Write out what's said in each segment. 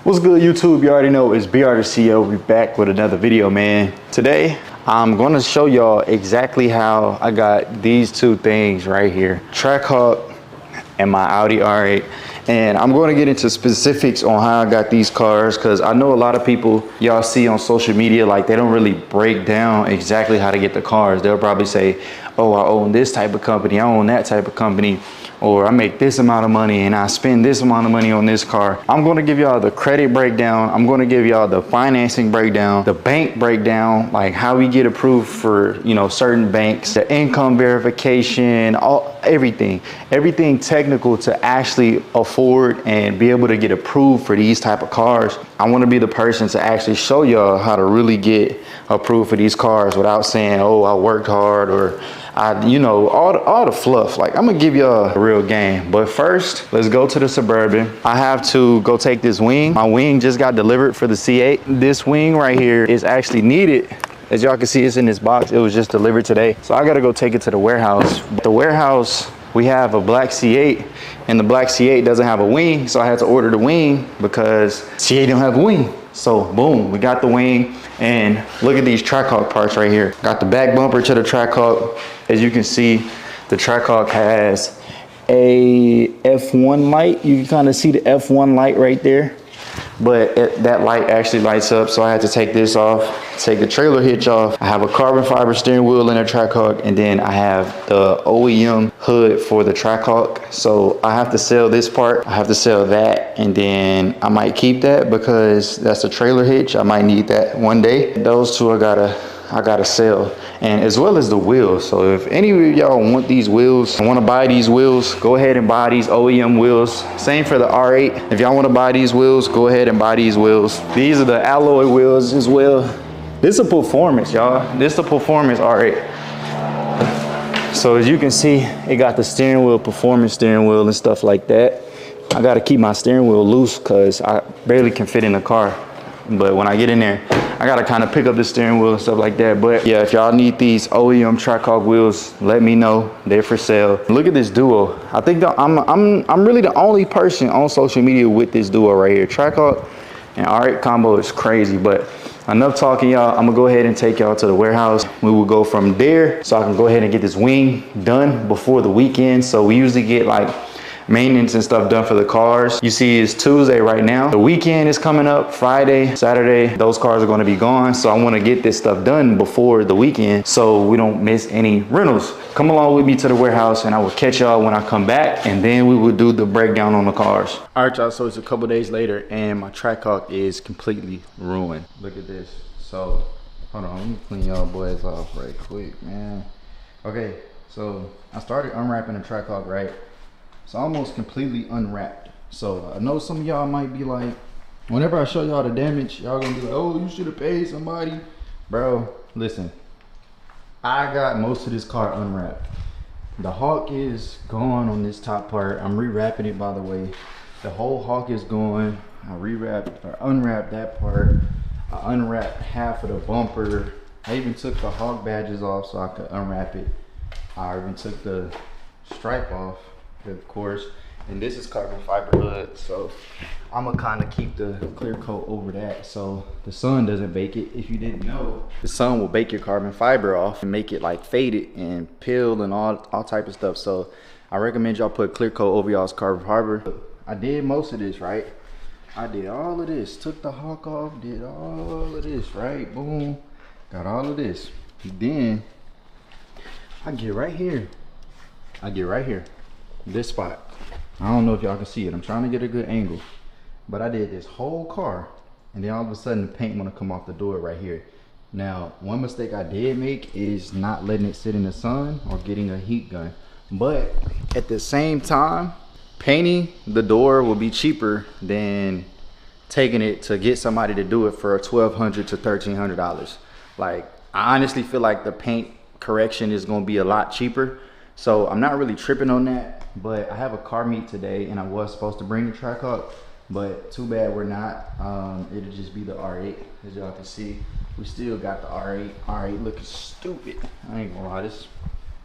What's good, YouTube? You already know it's BR the CEO. We're back with another video, man. Today, I'm going to show y'all exactly how I got these two things right here. Trackhawk and my Audi R8. And I'm going to get into specifics on how I got these cars, because I know a lot of people y'all see on social media, like they don't really break down exactly how to get the cars. They'll probably say, oh, I own this type of company, I own that type of company, or I make this amount of money and I spend this amount of money on this car. I'm going to give y'all the credit breakdown. I'm going to give y'all the financing breakdown, the bank breakdown, like how we get approved for, you know, certain banks, the income verification, everything technical to actually afford and be able to get approved for these type of cars. I want to be the person to actually show y'all how to really get approved for these cars without saying, oh, I worked hard, or you know, all the fluff. Like, I'm gonna give you a real game. But first, let's go to the Suburban. I have to go take this wing. My wing just got delivered for the C8. This wing right here is actually needed. As y'all can see, it's in this box. It was just delivered today. So I gotta go take it to the warehouse. The warehouse, we have a black C8, and the black C8 doesn't have a wing. So I had to order the wing because C8 don't have a wing. So boom, we got the wing. And look at these Trackhawk parts right here. Got the back bumper to the Trackhawk. As you can see, the Trackhawk has a F1 light. You can kind of see the F1 light right there. But that light actually lights up, so I had to take this off, take the trailer hitch off. I have a carbon fiber steering wheel in a Trackhawk, and then I have the OEM hood for the Trackhawk. So I have to sell this part, I have to sell that, and then I might keep that because that's a trailer hitch. I might need that one day. Those two I gotta sell, and as well as the wheels. So if any of y'all want these wheels, want to buy these wheels, go ahead and buy these OEM wheels. Same for the R8. If y'all want to buy these wheels, go ahead and buy these wheels. These are the alloy wheels as well. This is a performance, y'all. This is a performance R8. So as you can see, it got the steering wheel, performance steering wheel and stuff like that. I got to keep my steering wheel loose because I barely can fit in the car. But when I get in there, I gotta kind of pick up the steering wheel and stuff like that. But yeah, if y'all need these OEM Trackhawk wheels, let me know. They're for sale. Look at this Duo. I think that I'm really the only person on social media with this Duo right here. Trackhawk and R8 combo is crazy. But enough talking, y'all. I'm gonna go ahead and take y'all to the warehouse. We will go from there, so I can go ahead and get this wing done before the weekend. So we usually get like maintenance and stuff done for the cars. You see, it's Tuesday right now. The weekend is coming up, Friday, Saturday. Those cars are going to be gone. So I want to get this stuff done before the weekend so we don't miss any rentals. Come along with me to the warehouse and I will catch y'all when I come back, and then we will do the breakdown on the cars. All right, y'all, so it's a couple days later and my Trackhawk is completely ruined. Look at this. So hold on, let me clean y'all boys off right quick, man. Okay, so I started unwrapping the Trackhawk, right? It's almost completely unwrapped. So I know some of y'all might be like, whenever I show y'all the damage, y'all gonna be like, oh, you should have paid somebody. Bro, listen, I got most of this car unwrapped. The Hawk is gone on this top part. I'm rewrapping it, by the way. The whole Hawk is gone. I unwrapped that part. I unwrapped half of the bumper. I even took the Hawk badges off so I could unwrap it. I even took the stripe off, of course, and this is carbon fiber hood, so I'm gonna kind of keep the clear coat over that so the sun doesn't bake it. If you didn't know, the sun will bake your carbon fiber off and make it like faded and peel and all type of stuff. So I recommend y'all put clear coat over y'all's carbon fiber. I did most of this, right? I did all of this, took the Hawk off, did all of this, right? Boom, got all of this. Then I get right here, this spot. I don't know if y'all can see it. I'm trying to get a good angle, but I did this whole car, and then all of a sudden the paint want to come off the door right here. Now, one mistake I did make is not letting it sit in the sun or getting a heat gun. But at the same time, painting the door will be cheaper than taking it to get somebody to do it for $1,200 to $1,300. Like, I honestly feel like the paint correction is going to be a lot cheaper. So I'm not really tripping on that. But I have a car meet today, and I was supposed to bring the Trackhawk, but too bad we're not. It'll just be the R8. As y'all can see, we still got the R8. R8 looking stupid. I ain't gonna lie, this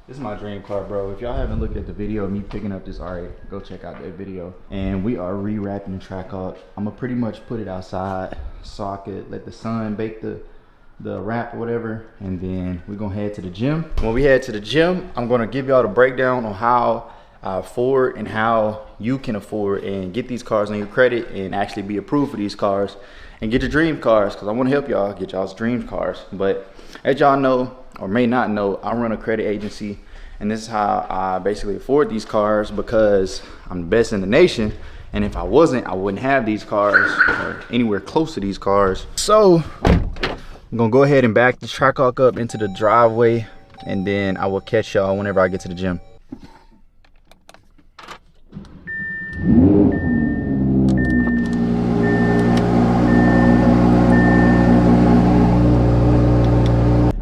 This is my dream car, bro. If y'all haven't looked at the video of me picking up this R8, go check out that video. And we are re-wrapping the Trackhawk. I'm gonna pretty much put it outside so I could let the sun bake the wrap or whatever, and then we're gonna head to the gym. When we head to the gym, I'm gonna give y'all the breakdown on how I afford and how you can afford and get these cars on your credit and actually be approved for these cars and get your dream cars, because I want to help y'all get y'all's dream cars. But as y'all know or may not know, I run a credit agency, and this is how I basically afford these cars, because I'm the best in the nation. And if I wasn't, I wouldn't have these cars or anywhere close to these cars. So I'm gonna go ahead and back the Trackhawk up into the driveway, and then I will catch y'all whenever I get to the gym.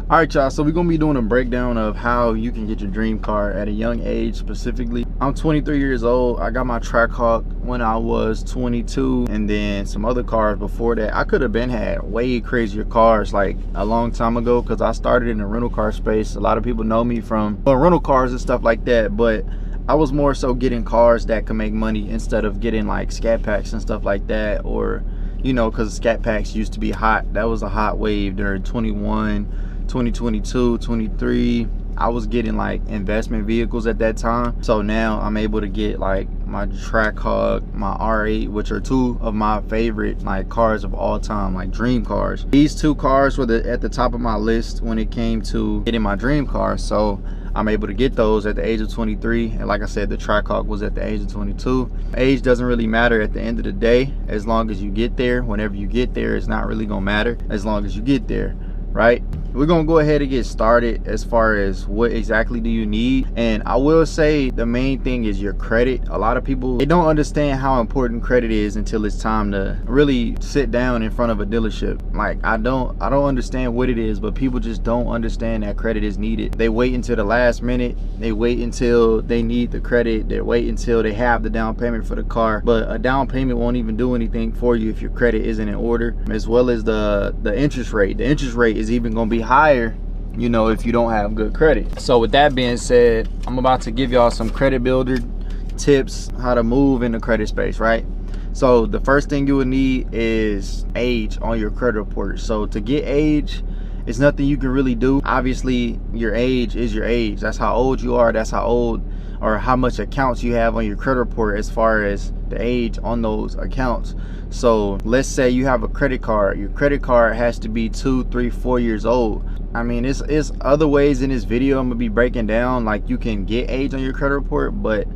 All right, y'all, so we're gonna be doing a breakdown of how you can get your dream car at a young age. Specifically, I'm 23 years old. I got my Trackhawk when I was 22, and then some other cars before that. I could have been had way crazier cars like a long time ago, because I started in the rental car space. A lot of people know me from rental cars and stuff like that, but I was more so getting cars that could make money instead of getting like scat packs and stuff like that, or, you know, because scat packs used to be hot. That was a hot wave during 2022, 23. I was getting like investment vehicles at that time. So now I'm able to get like my Trackhawk, my R8, which are two of my favorite like cars of all time, like dream cars. These two cars were at the top of my list when it came to getting my dream car. So I'm able to get those at the age of 23. And like I said, the Trackhawk was at the age of 22. Age doesn't really matter at the end of the day. As long as you get there, whenever you get there, it's not really gonna matter as long as you get there, right? We're gonna go ahead and get started as far as what exactly do you need. And I will say the main thing is your credit. A lot of people, they don't understand how important credit is until it's time to really sit down in front of a dealership. Like I don't understand what it is, but people just don't understand that credit is needed. They wait until the last minute. They wait until they need the credit. They wait until they have the down payment for the car. But a down payment won't even do anything for you if your credit isn't in order, as well as the interest rate. The interest rate is even gonna be higher, you know, if you don't have good credit. So with that being said, I'm about to give y'all some credit builder tips, how to move in the credit space, right? So the first thing you will need is age on your credit report. So to get age, it's nothing you can really do. Obviously your age is your age. That's how old you are. That's how old or how much accounts you have on your credit report as far as the age on those accounts. So let's say you have a credit card. Your credit card has to be 2, 3, 4 years old. I mean, it's other ways in this video I'm gonna be breaking down, like you can get age on your credit report, but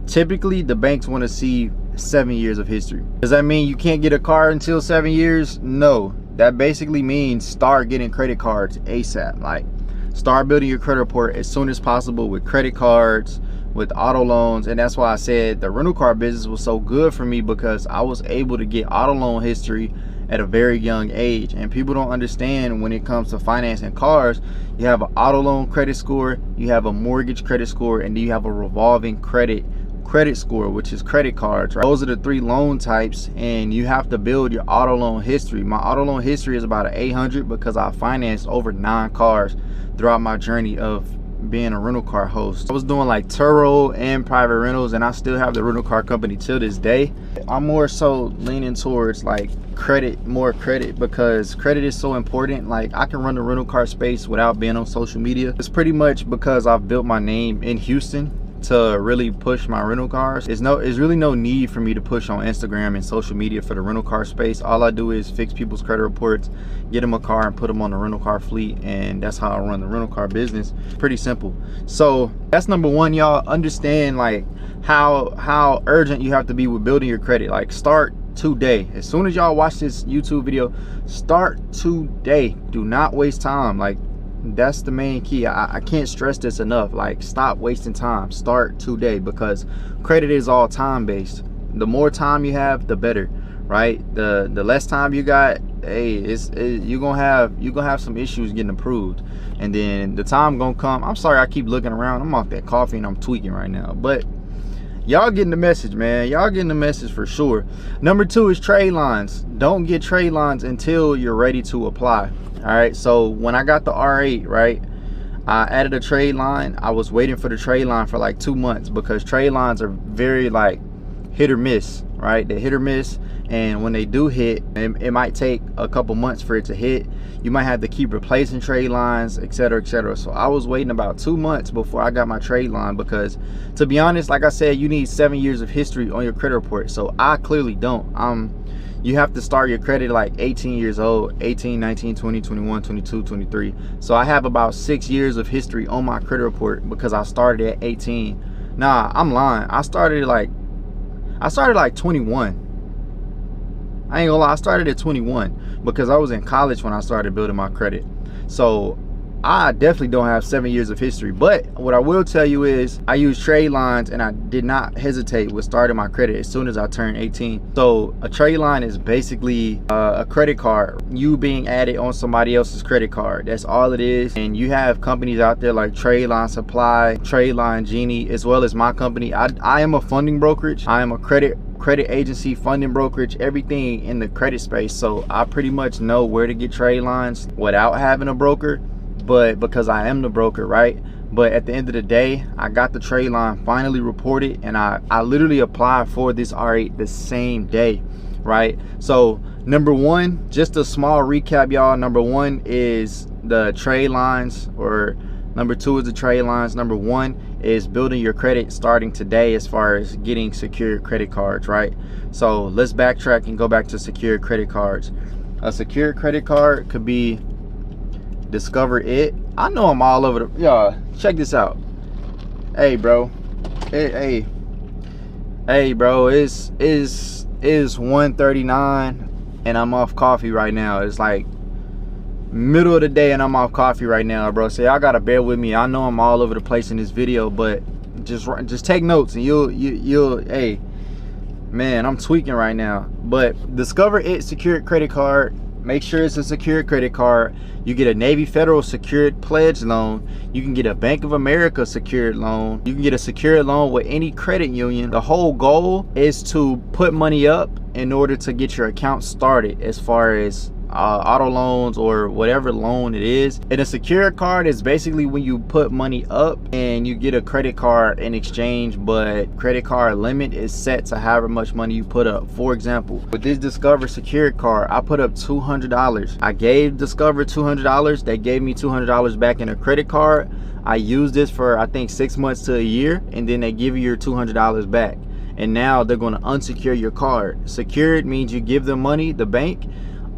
typically the banks want to see 7 years of history. Does that mean you can't get a car until 7 years? No, that basically means start getting credit cards ASAP. Like start building your credit report as soon as possible with credit cards, with auto loans. And that's why I said the rental car business was so good for me, because I was able to get auto loan history at a very young age. And people don't understand when it comes to financing cars, you have an auto loan credit score, you have a mortgage credit score, and then you have a revolving credit score, which is credit cards, right? Those are the 3 loan types, and you have to build your auto loan history. My auto loan history is about an 800 because I financed over 9 cars throughout my journey of being a rental car host. I was doing like Turo and private rentals, and I still have the rental car company till this day. I'm more so leaning towards like more credit, because credit is so important. Like I can run the rental car space without being on social media. It's pretty much because I've built my name in Houston to really push my rental cars. There's really no need for me to push on Instagram and social media for the rental car space. All I do is fix people's credit reports, get them a car, and put them on the rental car fleet, and that's how I run the rental car business. Pretty simple. So that's number one, y'all. Understand like how urgent you have to be with building your credit. Like start today. As soon as y'all watch this YouTube video, start today. Do not waste time. Like that's the main key. I can't stress this enough. Like stop wasting time. Start today, because credit is all time based. The more time you have, the better, right? The less time you got, hey, you're gonna have some issues getting approved, and then the time gonna come. I'm sorry I keep looking around. I'm off that coffee and I'm tweaking right now, but y'all getting the message, man. Y'all getting the message for sure. Number 2 is trade lines. Don't get trade lines until you're ready to apply. All right, so when I got the R8, right, I added a trade line. I was waiting for the trade line for like 2 months because trade lines are very like hit or miss, right? They hit or miss, and when they do hit, it might take a couple months for it to hit. You might have to keep replacing trade lines, etc., etc. So I was waiting about 2 months before I got my trade line because, to be honest, like I said, you need 7 years of history on your credit report. So I clearly don't. You have to start your credit like 18 years old, 18, 19, 20, 21, 22, 23. So I have about 6 years of history on my credit report because I started at 18. Nah, I'm lying. I started like 21. I ain't gonna lie, I started at 21 because I was in college when I started building my credit. So I definitely don't have 7 years of history, but what I will tell you is I use trade lines, and I did not hesitate with starting my credit as soon as I turned 18. So a trade line is basically a credit card, you being added on somebody else's credit card. That's all it is. And you have companies out there like Trade Line Supply, Trade Line Genie, as well as my company. I am a funding brokerage. I am a credit agency, funding brokerage, everything in the credit space. So I pretty much know where to get trade lines without having a broker, but because I am the broker, right? But at the end of the day, I got the trade line finally reported, and I literally applied for this R8 the same day, right? So number one, just a small recap, y'all. Number one is the trade lines, or number two is the trade lines. Number one is building your credit starting today as far as getting secured credit cards, right? So let's backtrack and go back to secured credit cards. A secured credit card could be Discover It. I know I'm all over the, y'all, check this out. Hey bro, hey bro, it's 1:39 and I'm off coffee right now. It's like middle of the day and I'm off coffee right now, bro. So y'all gotta bear with me. I know I'm all over the place in this video, but just take notes and you'll hey man, I'm tweaking right now. But Discover It secured credit card. Make sure it's a secured credit card. You get a Navy Federal secured pledge loan. You can get a Bank of America secured loan. You can get a secured loan with any credit union. The whole goal is to put money up in order to get your account started as far as auto loans or whatever loan it is. And a secured card is basically when you put money up and you get a credit card in exchange, but credit card limit is set to however much money you put up. For example, with this Discover secured card, I put up $200. I gave Discover $200. They gave me $200 back in a credit card. I used this for I think 6 months to a year, and then they give you your $200 back. And now they're going to unsecure your card. Secured means you give them money, the bank.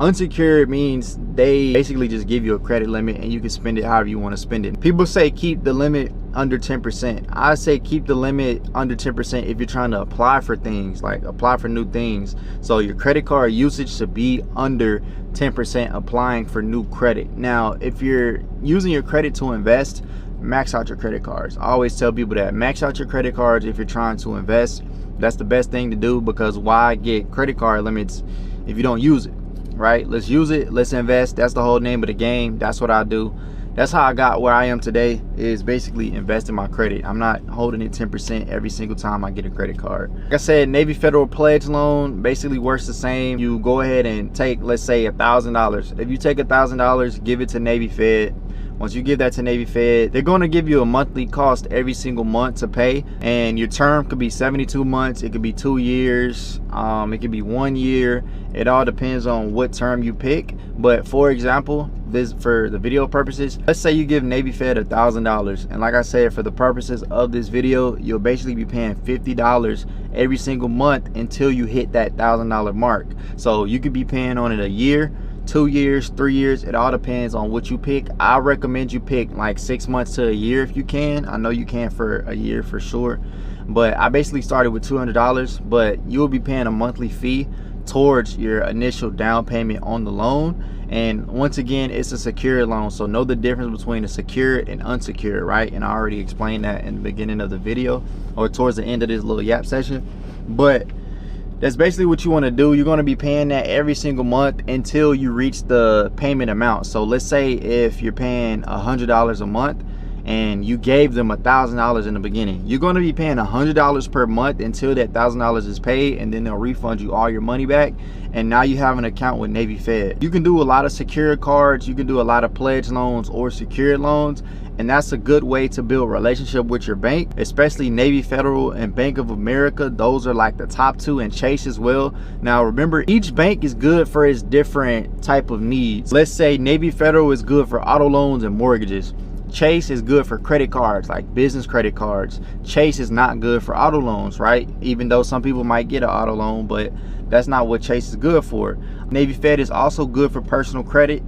Unsecured means they basically just give you a credit limit and you can spend it however you want to spend it. People say keep the limit under 10%. I say keep the limit under 10% if you're trying to apply for things, like apply for new things. So your credit card usage should be under 10% applying for new credit. Now, if you're using your credit to invest, max out your credit cards. I always tell people that max out your credit cards if you're trying to invest. That's the best thing to do, because why get credit card limits if you don't use it? Right? Let's use it, let's invest. That's the whole name of the game. That's what I do. That's how I got where I am today, is basically investing my credit. I'm not holding it 10% every single time I get a credit card. Like I said, Navy Federal pledge loan basically works the same. You go ahead and take, let's say, $1,000. If you take $1,000, give it to Navy Fed. Once you give that to Navy Fed, they're going to give you a monthly cost every single month to pay, and your term could be 72 months, it could be 2 years, it could be 1 year. It all depends on what term you pick. But for example, this, for the video purposes, let's say you give Navy Fed $1,000, and like I said, for the purposes of this video, you'll basically be paying $50 every single month until you hit that $1,000 mark. So you could be paying on it a year, 2 years, 3 years. It all depends on what you pick. I recommend you pick like 6 months to a year if you can. I know you can for a year for sure, but I basically started with $200, but you'll be paying a monthly fee towards your initial down payment on the loan. And once again, it's a secured loan, so know the difference between a secured and unsecured, right? And I already explained that in the beginning of the video, or towards the end of this little yap session. But that's basically what you want to do. You're going to be paying that every single month until you reach the payment amount. So let's say if you're paying $100 a month and you gave them $1,000 in the beginning, you're going to be paying $100 per month until that $1,000 is paid, and then they'll refund you all your money back. And now you have an account with Navy Fed. You can do a lot of secured cards, you can do a lot of pledge loans or secured loans, and that's a good way to build a relationship with your bank, especially Navy Federal and Bank of America. Those are like the top two, and Chase as well. Now remember, each bank is good for its different type of needs. Let's say Navy Federal is good for auto loans and mortgages. Chase is good for credit cards, like business credit cards. Chase is not good for auto loans, right? Even though some people might get an auto loan, but that's not what Chase is good for. Navy Fed is also good for personal credit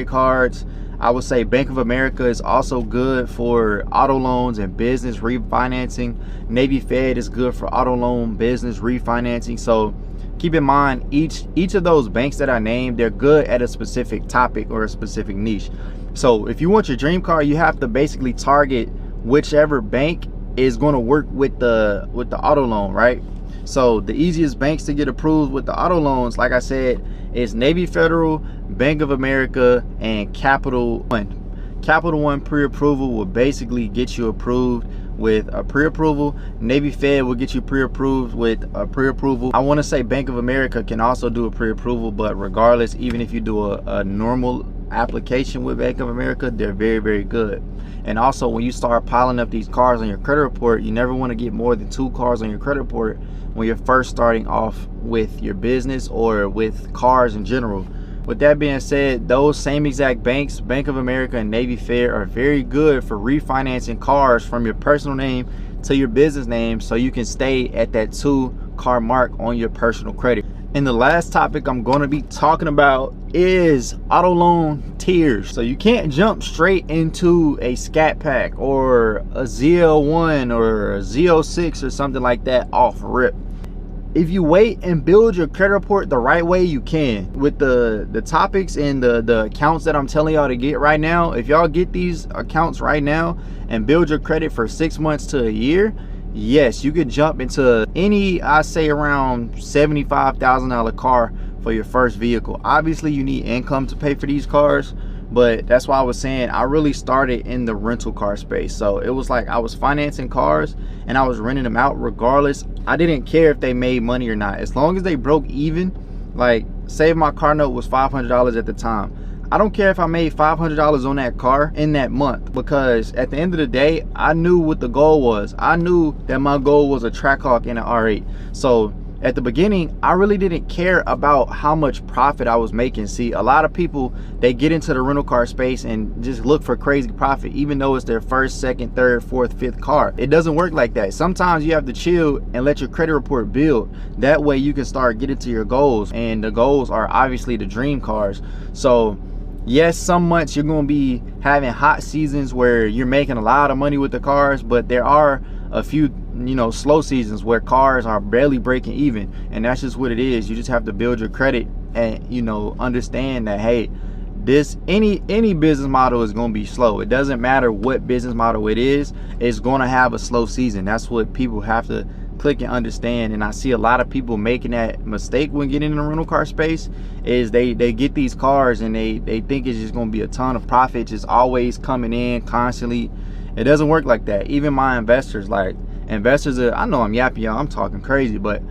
cards. I would say Bank of America is also good for auto loans and business refinancing. Navy Fed is good for auto loan, business refinancing. So keep in mind, each of those banks that I named, they're good at a specific topic or a specific niche. So if you want your dream car, you have to basically target whichever bank is going to work with the auto loan, right? So the easiest banks to get approved with the auto loans, like I said, is Navy Federal, Bank of America, and Capital One. Capital One pre-approval will basically get you approved with a pre-approval. Navy Fed will get you pre-approved with a pre-approval. I want to say Bank of America can also do a pre-approval, but regardless, even if you do a normal application with Bank of America, they're very, very good. And also, when you start piling up these cars on your credit report, you never want to get more than 2 cars on your credit report when you're first starting off with your business or with cars in general. With that being said, those same exact banks, Bank of America and Navy Fed, are very good for refinancing cars from your personal name to your business name, so you can stay at that 2 car mark on your personal credit. And the last topic I'm going to be talking about is auto loan tiers. So you can't jump straight into a Scat Pack or a ZL1 or a Z06 or something like that off rip. If you wait and build your credit report the right way, you can. With the topics and the accounts that I'm telling y'all to get right now, if y'all get these accounts right now and build your credit for 6 months to a year, yes, you could jump into any, I say around $75,000 car for your first vehicle. Obviously you need income to pay for these cars, but that's why I was saying I really started in the rental car space. So it was like I was financing cars and I was renting them out regardless. I didn't care if they made money or not, as long as they broke even. Like, say if my car note was $500 at the time, I don't care if I made $500 on that car in that month, because at the end of the day, I knew what the goal was. I knew that my goal was a Trackhawk and an R8. So at the beginning, I really didn't care about how much profit I was making. See, a lot of people, they get into the rental car space and just look for crazy profit, even though it's their first, second, third, fourth, fifth car. It doesn't work like that. Sometimes you have to chill and let your credit report build. That way you can start getting to your goals, and the goals are obviously the dream cars. So yes, some months you're going to be having hot seasons where you're making a lot of money with the cars, but there are a few, you know, slow seasons where cars are barely breaking even, and that's just what it is. You just have to build your credit and, you know, understand that, hey, this any business model is going to be slow. It doesn't matter what business model it is, it's going to have a slow season. That's what people have to click and understand. And I see a lot of people making that mistake when getting in the rental car space, is they get these cars and they think it's just going to be a ton of profit just always coming in constantly. It doesn't work like that. Even my investors, like investors are, I know I'm yapping y'all, I'm talking crazy, but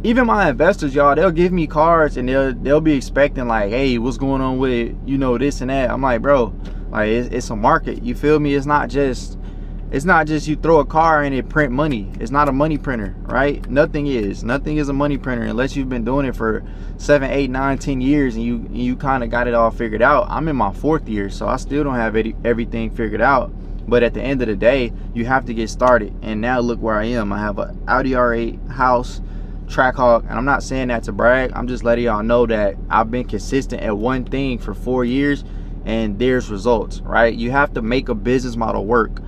even my investors, y'all, they'll give me cards and they'll be expecting like, hey, what's going on with it, you know, this and that. I'm like, bro, like it's a market, you feel me? It's not just you throw a car and it print money. It's not a money printer, right? Nothing is a money printer unless you've been doing it for 7, 8, 9, 10 years and you kind of got it all figured out. I'm in my 4th year, so I still don't have everything figured out. But at the end of the day, you have to get started. And now look where I am. I have an Audi R8, house, Trackhawk, and I'm not saying that to brag. I'm just letting y'all know that I've been consistent at one thing for 4 years and there's results, right? You have to make a business model work.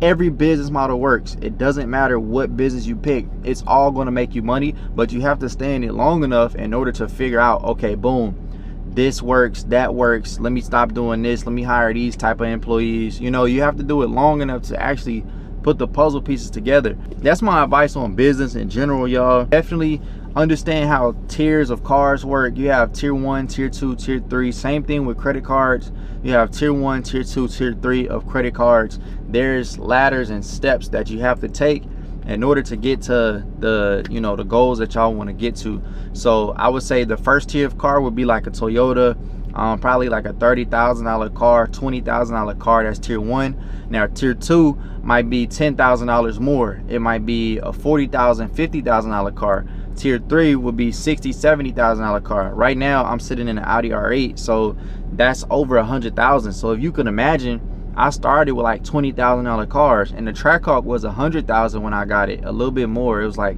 Every business model works. It doesn't matter what business you pick, it's all going to make you money, but you have to stay in it long enough in order to figure out, okay, boom, this works, that works, let me stop doing this, let me hire these type of employees. You know, you have to do it long enough to actually put the puzzle pieces together. That's my advice on business in general, y'all. Definitely understand how tiers of cars work. You have tier 1, tier 2, tier 3. Same thing with credit cards. You have tier 1, tier 2, tier 3 of credit cards. There's ladders and steps that you have to take in order to get to the, you know, the goals that y'all want to get to. So I would say the first tier of car would be like a Toyota, Probably like a $30,000 car, $20,000 car. That's tier 1. Now tier 2 might be $10,000 more. It might be a $40,000, $50,000 car. Tier 3 would be $60,000, $70,000 car. Right now I'm sitting in an Audi R8, so that's over $100,000. So if you can imagine, I started with like $20,000 cars, and the Trackhawk was $100,000 when I got it. A little bit more. It was like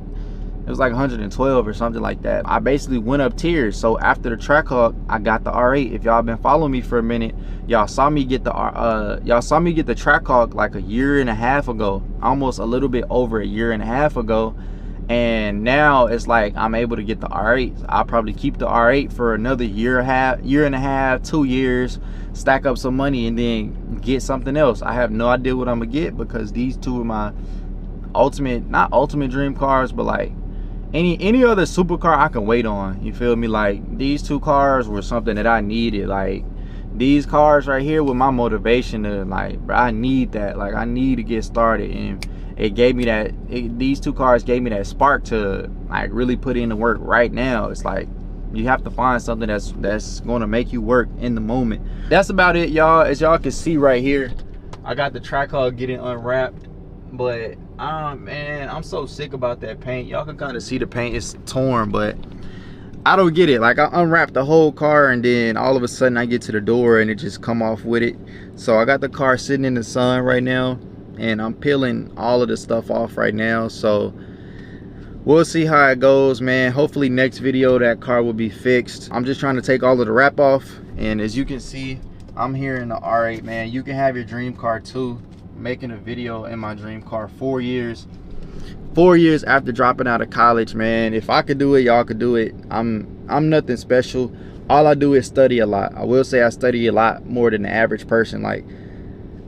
112 or something like that. I basically went up tiers. So after the Trackhawk, I got the R8. If y'all been following me for a minute, y'all saw me get the Trackhawk like a year and a half ago, almost a little bit over a year and a half ago. And now it's like I'm able to get the R8. I'll probably keep the R8 for another year and a half, 2 years, stack up some money, and then get something else. I have no idea what I'm gonna get, because these two are my not ultimate dream cars, but like any other supercar I can wait on. You feel me? Like these two cars were something that I needed. Like these cars right here were my motivation to, like, bro, I need that. Like I need to get started, and it gave me that. These two cars gave me that spark to like really put in the work right now. It's like you have to find something that's going to make you work in the moment. That's about it, y'all. As y'all can see right here, I got the Trackhawk getting unwrapped, but man, I'm so sick about that paint. Y'all can kind of see the paint is torn, but I don't get it. Like I unwrapped the whole car, and then all of a sudden I get to the door and it just come off with it. So I got the car sitting in the sun right now, and I'm peeling all of the stuff off right now. So we'll see how it goes, man. Hopefully next video that car will be fixed. I'm just trying to take all of the wrap off, and as you can see, I'm here in the R8, man. You can have your dream car too. Making a video in my dream car 4 years after dropping out of college, man. If I could do it, y'all could do it. I'm nothing special. All I do is study a lot. I will say I study a lot more than the average person. Like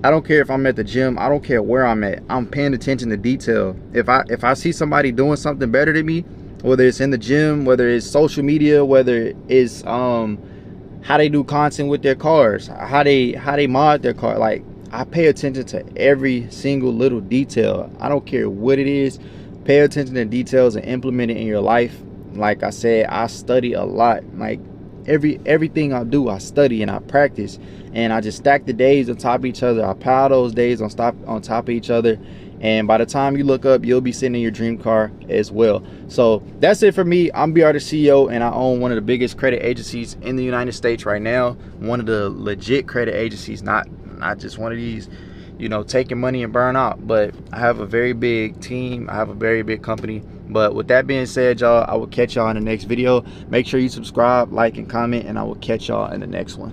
I don't care if I'm at the gym, I don't care where I'm at, I'm paying attention to detail. If I see somebody doing something better than me, whether it's in the gym, whether it's social media, whether it's how they do content with their cars, how they mod their car, like I pay attention to every single little detail. I don't care what it is. Pay attention to details and implement it in your life. Like I said, I study a lot. Like everything I do, I study and I practice, and I just stack the days on top of each other. I pile those days on top of each other, and by the time you look up, you'll be sitting in your dream car as well. So that's it for me. I'm BR the CEO, and I own one of the biggest credit agencies in the United States right now. One of the legit credit agencies, not just one of these, you know, taking money and burn out. But I have a very big team. I have a very big company. But with that being said, y'all, I will catch y'all in the next video. Make sure you subscribe, like, and comment, and I will catch y'all in the next one.